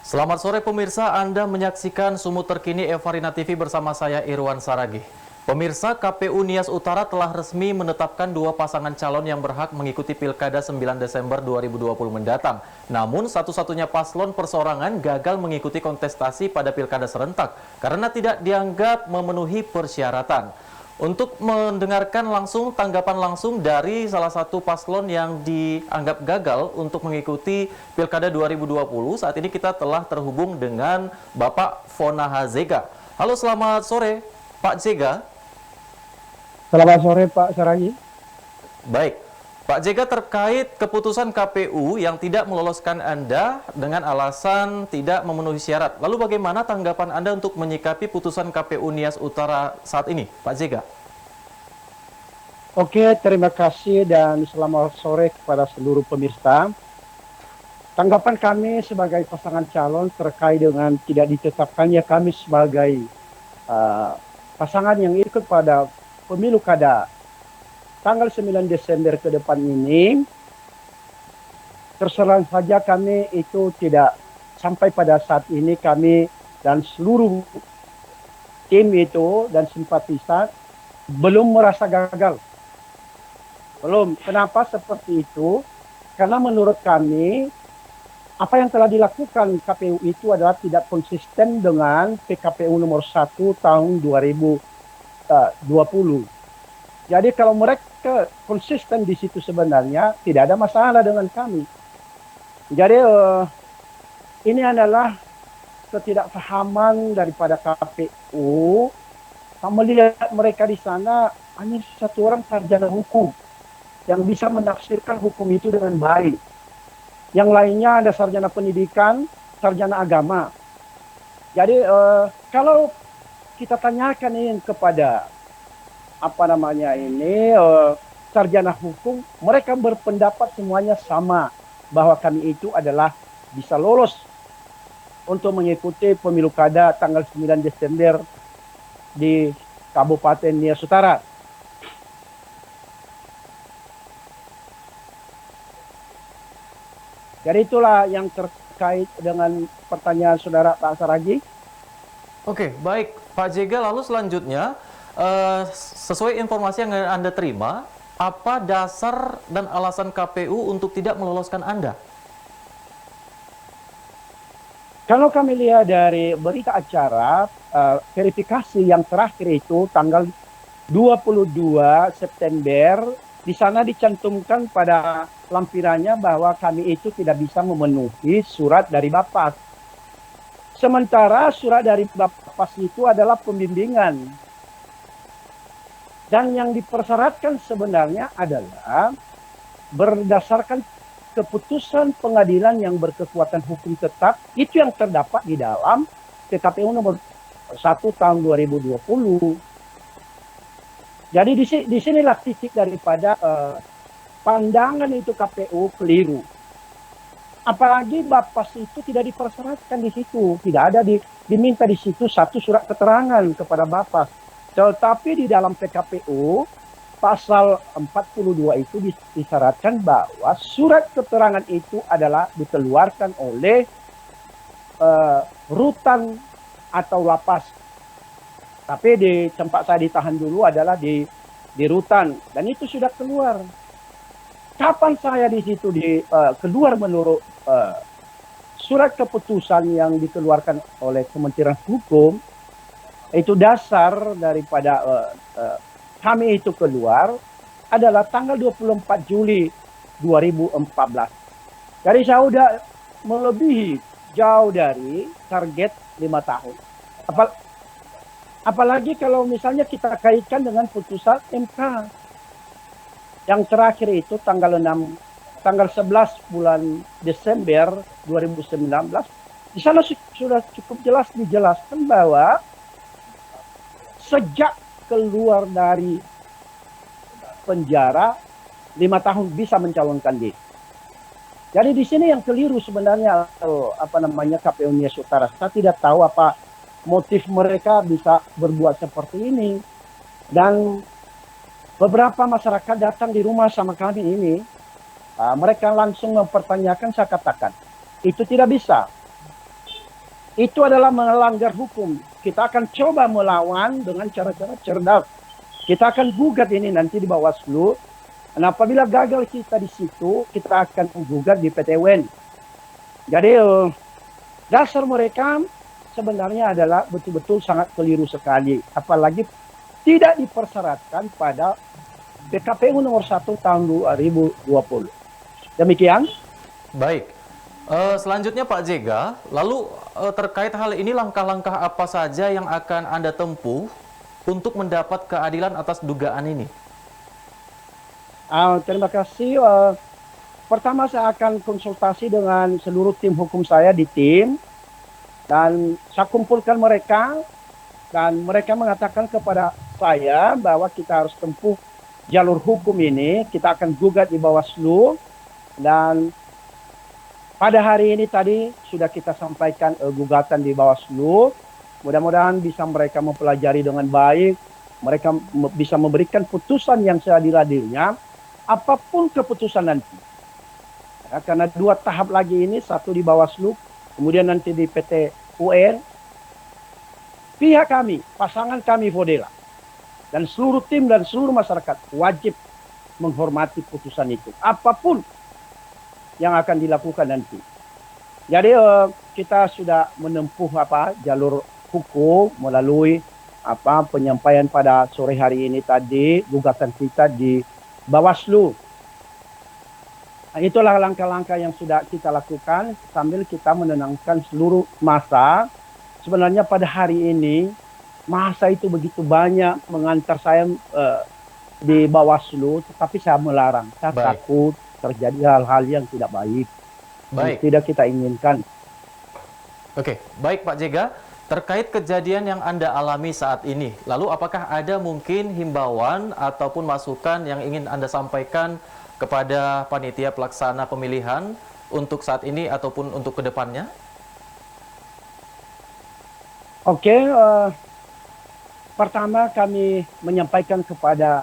Selamat sore pemirsa, Anda menyaksikan Sumut Terkini Evarina TV bersama saya Irwan Saragih. Pemirsa, KPU Nias Utara telah resmi menetapkan dua pasangan calon yang berhak mengikuti Pilkada 9 Desember 2020 mendatang. Namun, satu-satunya paslon perseorangan gagal mengikuti kontestasi pada Pilkada serentak karena tidak dianggap memenuhi persyaratan. Untuk mendengarkan langsung tanggapan langsung dari salah satu paslon yang dianggap gagal untuk mengikuti Pilkada 2020, saat ini kita telah terhubung dengan Bapak Fonaha Zega. Halo, selamat sore Pak Zega. Selamat sore Pak Saragi. Baik, Pak Zega, terkait keputusan KPU yang tidak meloloskan Anda dengan alasan tidak memenuhi syarat. Lalu bagaimana tanggapan Anda untuk menyikapi putusan KPU Nias Utara saat ini, Pak Zega? Oke, terima kasih dan selamat sore kepada seluruh pemirsa. Tanggapan kami sebagai pasangan calon terkait dengan tidak ditetapkannya kami sebagai pasangan yang ikut pada pemilu kada tanggal 9 Desember ke depan ini, terserah saja kami itu tidak sampai pada saat ini kami dan seluruh tim itu dan simpatisan belum merasa gagal. Belum. Kenapa seperti itu? Karena menurut kami apa yang telah dilakukan KPU itu adalah tidak konsisten dengan PKPU nomor 1 tahun 2020. Jadi kalau mereka konsisten di situ sebenarnya tidak ada masalah dengan kami. Jadi ini adalah ketidakpahaman daripada KPU. Kami melihat mereka di sana hanya satu orang sarjana hukum yang bisa menafsirkan hukum itu dengan baik. Yang lainnya ada sarjana pendidikan, sarjana agama. Jadi kalau kita tanyakan ini kepada sarjana hukum, mereka berpendapat semuanya sama bahwa kami itu adalah bisa lolos untuk mengikuti pemilu kada tanggal 9 Desember di Kabupaten Nias Utara. Jadi itulah yang terkait dengan pertanyaan saudara Pak Saragi. Oke, baik Pak Zega, lalu selanjutnya sesuai informasi yang Anda terima, apa dasar dan alasan KPU untuk tidak meloloskan Anda? Kalau kami lihat dari berita acara verifikasi yang terakhir itu tanggal 22 September, di sana dicantumkan pada lampirannya bahwa kami itu tidak bisa memenuhi surat dari Bapas. Sementara surat dari Bapas itu adalah pembimbingan. Dan yang dipersyaratkan sebenarnya adalah berdasarkan keputusan pengadilan yang berkekuatan hukum tetap, itu yang terdapat di dalam PKPU nomor 1 tahun 2020. Jadi disinilah titik daripada pandangan itu KPU keliru. Apalagi Bapas itu tidak dipersyaratkan di situ, tidak ada diminta di situ satu surat keterangan kepada Bapas. Tetapi di dalam PKPU pasal 42 itu disyaratkan bahwa surat keterangan itu adalah dikeluarkan oleh rutan atau lapas. Tapi di tempat saya ditahan dulu adalah di rutan, dan itu sudah keluar. Kapan saya di situ keluar menurut surat keputusan yang dikeluarkan oleh Kementerian Hukum, itu dasar daripada kami itu keluar adalah tanggal 24 Juli 2014. Jadi saya sudah melebihi jauh dari target 5 tahun. Apalagi kalau misalnya kita kaitkan dengan putusan MK yang terakhir itu tanggal 11 bulan Desember 2019. Di sana sudah cukup jelas dijelaskan bahwa sejak keluar dari penjara 5 tahun bisa mencalonkan diri. Jadi di sini yang keliru sebenarnya KPU Nias Utara. Saya tidak tahu apa motif mereka bisa berbuat seperti ini. Dan beberapa masyarakat datang di rumah sama kami ini, mereka langsung mempertanyakan, saya katakan, itu tidak bisa. itu adalah melanggar hukum. Kita akan coba melawan dengan cara-cara cerdas. Kita akan gugat ini nanti di Bawaslu. Dan apabila gagal kita di situ, kita akan gugat di PT UN. Jadi dasar mereka sebenarnya adalah betul-betul sangat keliru sekali. Apalagi tidak dipersyaratkan pada PKPU nomor 1 tahun 2020. Demikian. Baik. Selanjutnya Pak Jega, lalu terkait hal ini langkah-langkah apa saja yang akan Anda tempuh untuk mendapat keadilan atas dugaan ini? Terima kasih. Pertama saya akan konsultasi dengan seluruh tim hukum saya di tim. Dan saya kumpulkan mereka. Dan mereka mengatakan kepada saya bahwa kita harus tempuh jalur hukum ini. Kita akan gugat di Bawaslu. Dan pada hari ini tadi sudah kita sampaikan gugatan di Bawaslu. Mudah-mudahan bisa mereka mempelajari dengan baik. Mereka bisa memberikan putusan yang seadil-adilnya. Apapun keputusan nanti. Ya, karena 2 tahap lagi ini, satu di Bawaslu, kemudian nanti di PT UN. Pihak kami, pasangan kami Fodela, dan seluruh tim dan seluruh masyarakat wajib menghormati putusan itu. Apapun yang akan dilakukan nanti. Jadi kita sudah menempuh jalur hukum melalui penyampaian pada sore hari ini tadi gugatan kita di Bawaslu. Nah, itulah langkah-langkah yang sudah kita lakukan sambil kita menenangkan seluruh massa. Sebenarnya pada hari ini massa itu begitu banyak mengantar saya di Bawaslu, tetapi saya melarang. Saya takut terjadi hal-hal yang tidak baik, yang tidak kita inginkan. Oke, baik Pak Jega, terkait kejadian yang Anda alami saat ini, lalu apakah ada mungkin himbauan ataupun masukan yang ingin Anda sampaikan kepada panitia pelaksana pemilihan untuk saat ini ataupun untuk kedepannya? Oke, pertama kami menyampaikan kepada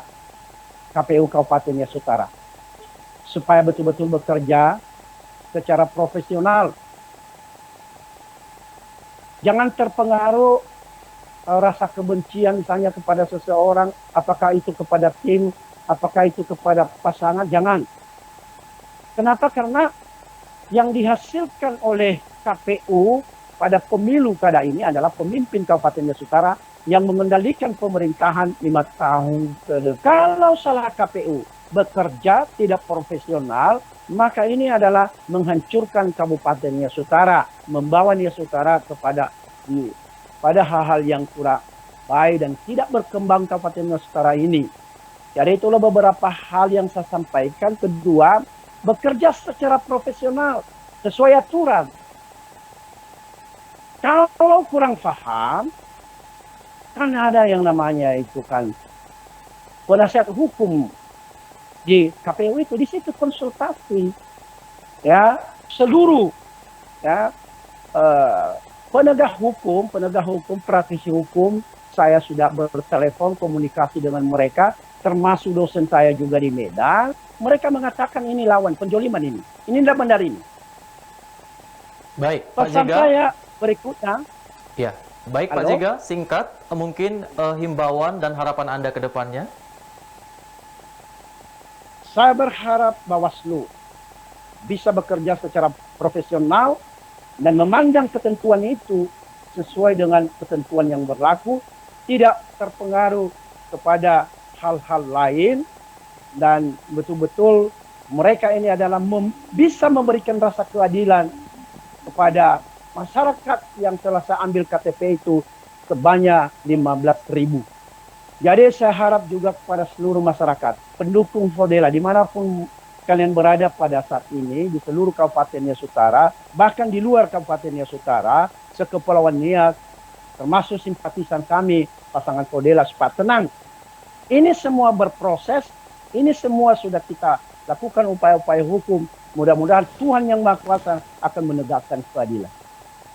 KPU Kabupaten Nias Utara supaya betul-betul bekerja secara profesional. Jangan terpengaruh rasa kebencian misalnya kepada seseorang, apakah itu kepada tim, apakah itu kepada pasangan, jangan. Kenapa? Karena yang dihasilkan oleh KPU pada pemilu kada ini adalah pemimpin Kabupaten Nias Utara yang mengendalikan pemerintahan 5 tahun ke depan. Kalau salah KPU bekerja tidak profesional, maka ini adalah menghancurkan Kabupaten Nias Utara, membawa Nias Utara kepada hal-hal yang kurang baik dan tidak berkembang Kabupaten Nias Utara ini. Jadi itulah beberapa hal yang saya sampaikan. Kedua, bekerja secara profesional sesuai aturan. Kalau kurang paham, kan ada yang namanya itu kan penasihat hukum di KPU itu, di situ konsultasi ya seluruh ya penegak hukum, praktisi hukum. Saya sudah bertelepon komunikasi dengan mereka, termasuk dosen saya juga di Medan. Mereka mengatakan ini lawan penjoliman ini tidak benar ini. Baik, Pak pesan Jega. saya berikutnya. Ya, baik Pak Jega, singkat mungkin himbauan dan harapan Anda ke depannya. Saya berharap Bawaslu bisa bekerja secara profesional dan memandang ketentuan itu sesuai dengan ketentuan yang berlaku, tidak terpengaruh kepada hal-hal lain, dan betul-betul mereka ini adalah bisa memberikan rasa keadilan kepada masyarakat yang telah saya ambil KTP itu sebanyak 15.000. Jadi saya harap juga kepada seluruh masyarakat, pendukung Fodela, dimanapun kalian berada pada saat ini, di seluruh Kabupaten Nias Utara, bahkan di luar Kabupaten Nias Utara, sekepulauan Nias, termasuk simpatisan kami, pasangan Fodela, supaya tenang. Ini semua berproses, ini semua sudah kita lakukan upaya-upaya hukum. Mudah-mudahan Tuhan Yang Maha Kuasa akan menegakkan keadilan.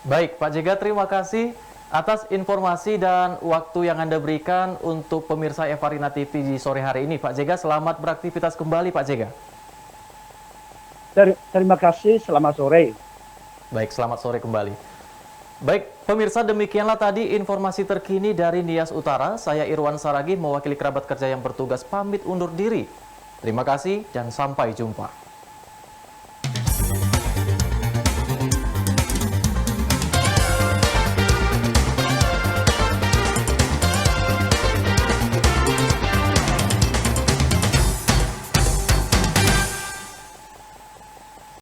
Baik, Pak Jega, terima kasih atas informasi dan waktu yang Anda berikan untuk pemirsa Evarina TV di sore hari ini. Pak Jega, selamat beraktivitas kembali, Pak Jega. Terima kasih, selamat sore. Baik, selamat sore kembali. Baik, pemirsa, demikianlah tadi informasi terkini dari Nias Utara. Saya Irwan Saragih mewakili kerabat kerja yang bertugas pamit undur diri. Terima kasih dan sampai jumpa.